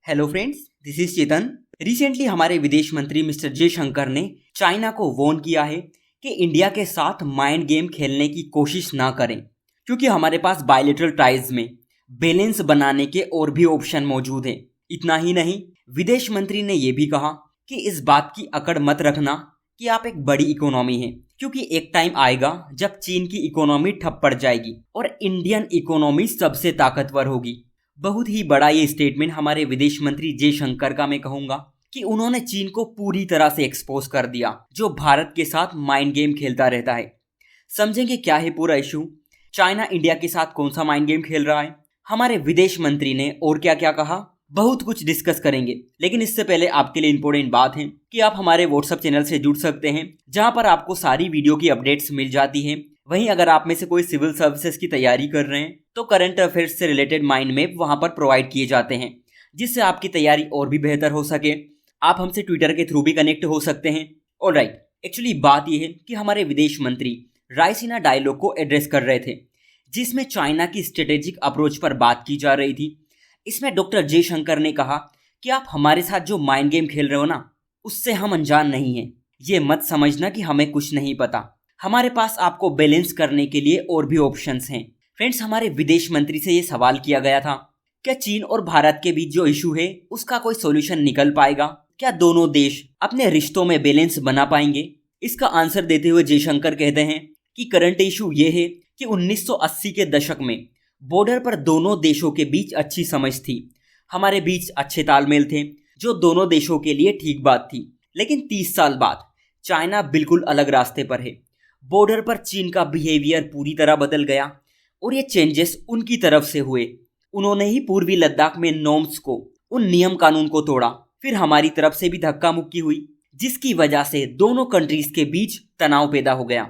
Hello friends, this is Chetan. Recently हमारे विदेश मंत्री मिस्टर जयशंकर ने चाइना को वार्न किया है कि इंडिया के साथ माइंड गेम खेलने की कोशिश ना करें, क्योंकि हमारे पास बायलैटरल टाइज में बैलेंस बनाने के और भी ऑप्शन मौजूद हैं। इतना ही नहीं, विदेश मंत्री ने यह भी कहा कि इस बात की अकड़ मत रखना कि आप एक बड़ी इकोनॉमी हैं, क्योंकि एक टाइम आएगा जब चीन की इकोनॉमी ठप पड़ जाएगी और इंडियन इकोनॉमी सबसे ताकतवर होगी। बहुत ही बड़ा ये स्टेटमेंट हमारे विदेश मंत्री जयशंकर का मैं कहूंगा कि उन्होंने चीन को पूरी तरह से एक्सपोज कर दिया, जो भारत के साथ माइंड गेम खेलता रहता है। समझेंगे क्या है पूरा इशू, चाइना इंडिया के साथ कौन सा माइंड गेम खेल रहा है, हमारे विदेश मंत्री ने और क्या क्या कहा, बहुत कुछ डिस्कस करेंगे। लेकिन इससे पहले आपके लिए इंपॉर्टेंट बात है कि आप हमारे व्हाट्सएप चैनल से जुड़ सकते हैं, जहां पर आपको सारी वीडियो की अपडेट्स मिल जाती हैं। वहीं अगर आप में से कोई सिविल सर्विसेज की तैयारी कर रहे हैं तो करंट अफेयर्स से रिलेटेड माइंड मैप वहां पर प्रोवाइड किए जाते हैं, जिससे आपकी तैयारी और भी बेहतर हो सके। आप हमसे ट्विटर के थ्रू भी कनेक्ट हो सकते हैं। ऑलराइट, एक्चुअली बात यह है कि हमारे विदेश मंत्री रायसीना डायलॉग को एड्रेस कर रहे थे, जिसमें चाइना की स्ट्रेटेजिक अप्रोच पर बात की जा रही थी। इसमें डॉक्टर जयशंकर ने कहा कि आप हमारे साथ जो माइंड गेम खेल रहे हो ना, उससे हम अनजान नहीं हैं। ये मत समझना कि हमें कुछ नहीं पता, हमारे पास आपको बैलेंस करने के लिए और भी ऑप्शंस हैं। फ्रेंड्स, हमारे विदेश मंत्री से ये सवाल किया गया था, क्या चीन और भारत के बीच जो इशू है उसका कोई सॉल्यूशन निकल पाएगा? क्या दोनों देश अपने रिश्तों में बैलेंस बना पाएंगे? इसका आंसर देते हुए जयशंकर कहते हैं कि करंट इशू ये है कि 1980 के दशक में बॉर्डर पर दोनों देशों के बीच अच्छी समझ थी, हमारे बीच अच्छे तालमेल थे, जो दोनों देशों के लिए ठीक बात थी। लेकिन 30 साल बाद चाइना बिल्कुल अलग रास्ते पर है। बॉर्डर पर चीन का बिहेवियर पूरी तरह बदल गया और ये चेंजेस उनकी तरफ से हुए। उन्होंने ही पूर्वी लद्दाख में नॉर्म्स को, उन नियम कानून को तोड़ा। फिर हमारी तरफ से भी धक्का मुक्की हुई, जिसकी वजह से दोनों कंट्रीज के बीच तनाव पैदा हो गया।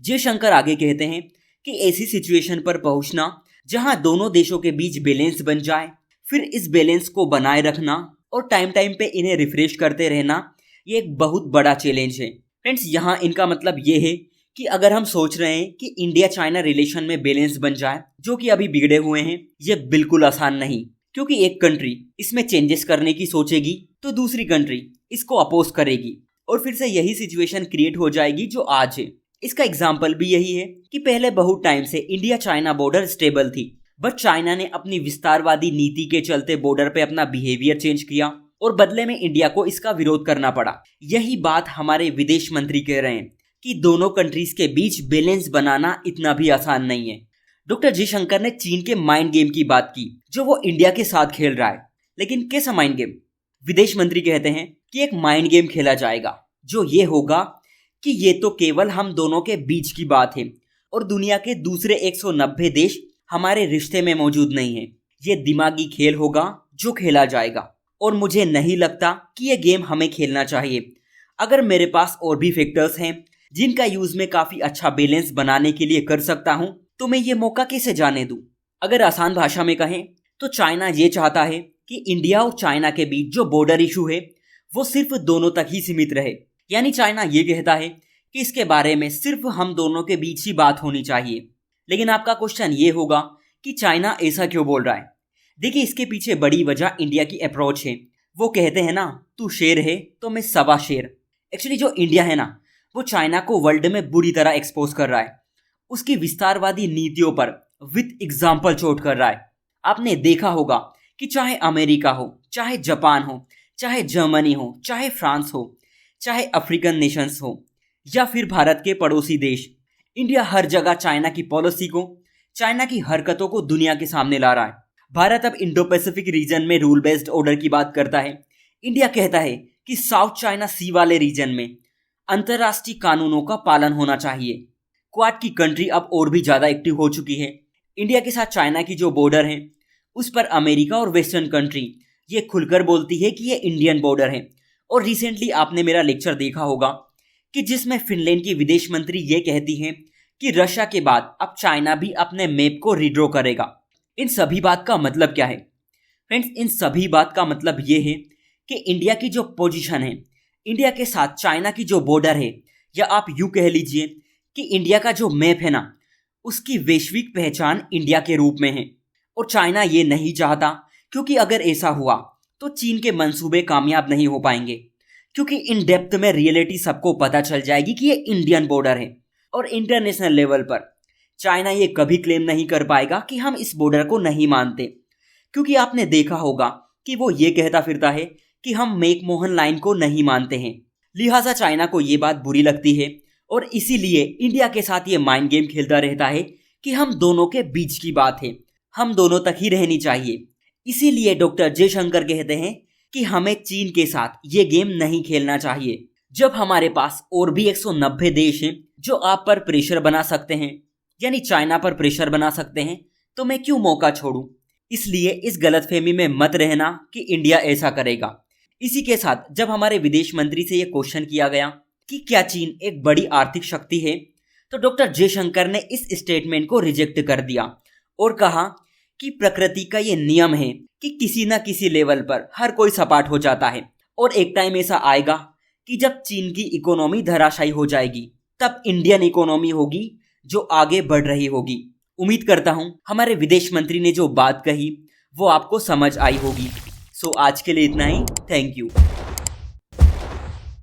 जयशंकर आगे कहते हैं कि ऐसी सिचुएशन पर पहुंचना जहां दोनों देशों के बीच बैलेंस बन जाए, फिर इस बैलेंस को बनाए रखना और टाइम टाइम पे इन्हें रिफ्रेश करते रहना, ये एक बहुत बड़ा चैलेंज है। फ्रेंड्स, यहाँ इनका मतलब ये है कि अगर हम सोच रहे हैं कि इंडिया चाइना रिलेशन में बैलेंस बन जाए, जो कि अभी बिगड़े हुए हैं, ये बिल्कुल आसान नहीं। क्योंकि एक कंट्री इसमें चेंजेस करने की सोचेगी तो दूसरी कंट्री इसको अपोज करेगी और फिर से यही सिचुएशन क्रिएट हो जाएगी जो आज है। इसका एग्जाम्पल भी यही है कि पहले बहुत टाइम से इंडिया चाइना बॉर्डर स्टेबल थी, बट चाइना ने अपनी विस्तारवादी नीति के चलते बॉर्डर पे अपना बिहेवियर चेंज किया और बदले में इंडिया को इसका विरोध करना पड़ा। यही बात हमारे विदेश मंत्री कह रहे हैं कि दोनों कंट्रीज के बीच बैलेंस बनाना इतना भी आसान नहीं है। डॉक्टर जयशंकर ने चीन के माइंड गेम की बात की, जो वो इंडिया के साथ खेल रहा है। लेकिन कैसा माइंड गेम? विदेश मंत्री कहते हैं कि एक माइंड गेम खेला जाएगा, जो ये होगा कि ये तो केवल हम दोनों के बीच की बात है और दुनिया के दूसरे 190 देश हमारे रिश्ते में मौजूद नहीं है। ये दिमागी खेल होगा जो खेला जाएगा और मुझे नहीं लगता कि ये गेम हमें खेलना चाहिए। अगर मेरे पास और भी फैक्टर्स हैं जिनका यूज मैं काफी अच्छा बैलेंस बनाने के लिए कर सकता हूं, तो मैं ये मौका कैसे जाने दूं? अगर आसान भाषा में कहें तो चाइना ये चाहता है कि इंडिया और चाइना के बीच जो बॉर्डर इशू है वो सिर्फ दोनों तक ही सीमित रहे। यानी चाइना ये कहता है कि इसके बारे में सिर्फ हम दोनों के बीच ही बात होनी चाहिए। लेकिन आपका क्वेश्चन ये होगा कि चाइना ऐसा क्यों बोल रहा है? देखिए, इसके पीछे बड़ी वजह इंडिया की अप्रोच है। वो कहते हैं ना, तू शेर है तो मैं सवा शेर। एक्चुअली जो इंडिया है ना, वो चाइना को वर्ल्ड में बुरी तरह एक्सपोज कर रहा है। उसकी विस्तारवादी नीतियों पर विद एग्जाम्पल चोट कर रहा है। आपने देखा होगा कि चाहे अमेरिका हो, चाहे जापान हो, चाहे जर्मनी हो, चाहे फ्रांस हो, चाहे अफ्रीकन नेशंस हो या फिर भारत के पड़ोसी देश, इंडिया हर जगह चाइना की पॉलिसी को, चाइना की हरकतों को दुनिया के सामने ला रहा है। भारत अब इंडो पैसिफिक रीजन में रूल बेस्ड ऑर्डर की बात करता है। इंडिया कहता है कि साउथ चाइना सी वाले रीजन में अंतर्राष्ट्रीय कानूनों का पालन होना चाहिए। क्वाड की कंट्री अब और भी ज्यादा एक्टिव हो चुकी है। इंडिया के साथ चाइना की जो बॉर्डर है उस पर अमेरिका और वेस्टर्न कंट्री ये खुलकर बोलती है कि ये इंडियन बॉर्डर है। और रिसेंटली आपने मेरा लेक्चर देखा होगा कि जिसमें फिनलैंड की विदेश मंत्री ये कहती हैं कि रशिया के बाद अब चाइना भी अपने मैप को रिड्रॉ करेगा। इन सभी बात का मतलब क्या है? फ्रेंड्स, इन सभी बात का मतलब ये है कि इंडिया की जो पोजीशन है, इंडिया के साथ चाइना की जो बॉर्डर है, या आप यूं कह लीजिए कि इंडिया का जो मैप है ना, उसकी वैश्विक पहचान इंडिया के रूप में है। और चाइना ये नहीं चाहता, क्योंकि अगर ऐसा हुआ तो चीन के मंसूबे कामयाब नहीं हो पाएंगे, क्योंकि इन डेप्थ में रियलिटी सबको पता चल जाएगी कि ये इंडियन बॉर्डर है। और इंटरनेशनल लेवल पर चाइना ये कभी क्लेम नहीं कर पाएगा कि हम इस बॉर्डर को नहीं मानते, क्योंकि आपने देखा होगा कि वो ये कहता फिरता है कि हम मैकमोहन लाइन को नहीं मानते हैं। लिहाजा चाइना को ये बात बुरी लगती है और इसीलिए इंडिया के साथ ये माइंड गेम खेलता रहता है कि हम दोनों के बीच की बात है, हम दोनों तक ही रहनी चाहिए। इसीलिए डॉक्टर जयशंकर कहते हैं कि हमें चीन के साथ ये गेम नहीं खेलना चाहिए। जब हमारे पास और भी 190 देश हैं जो आप पर प्रेशर बना सकते हैं, यानी चाइना पर प्रेशर बना सकते हैं, तो मैं क्यों मौका छोड़ूं। इसलिए इस गलतफहमी में मत रहना कि इंडिया ऐसा करेगा। इसी के साथ जब हमारे विदेश मंत्री से यह क्वेश्चन किया गया कि क्या चीन एक बड़ी आर्थिक शक्ति है, तो डॉक्टर जयशंकर ने इस स्टेटमेंट को रिजेक्ट कर दिया और कहा कि प्रकृति का ये नियम है कि किसी न किसी लेवल पर हर कोई सपाट हो जाता है और एक टाइम ऐसा आएगा कि जब चीन की इकोनॉमी धराशायी हो जाएगी, तब इंडियन इकोनॉमी होगी जो आगे बढ़ रही होगी। उम्मीद करता हूं हमारे विदेश मंत्री ने जो बात कही वो आपको समझ आई होगी। सो आज के लिए इतना ही। Thank you.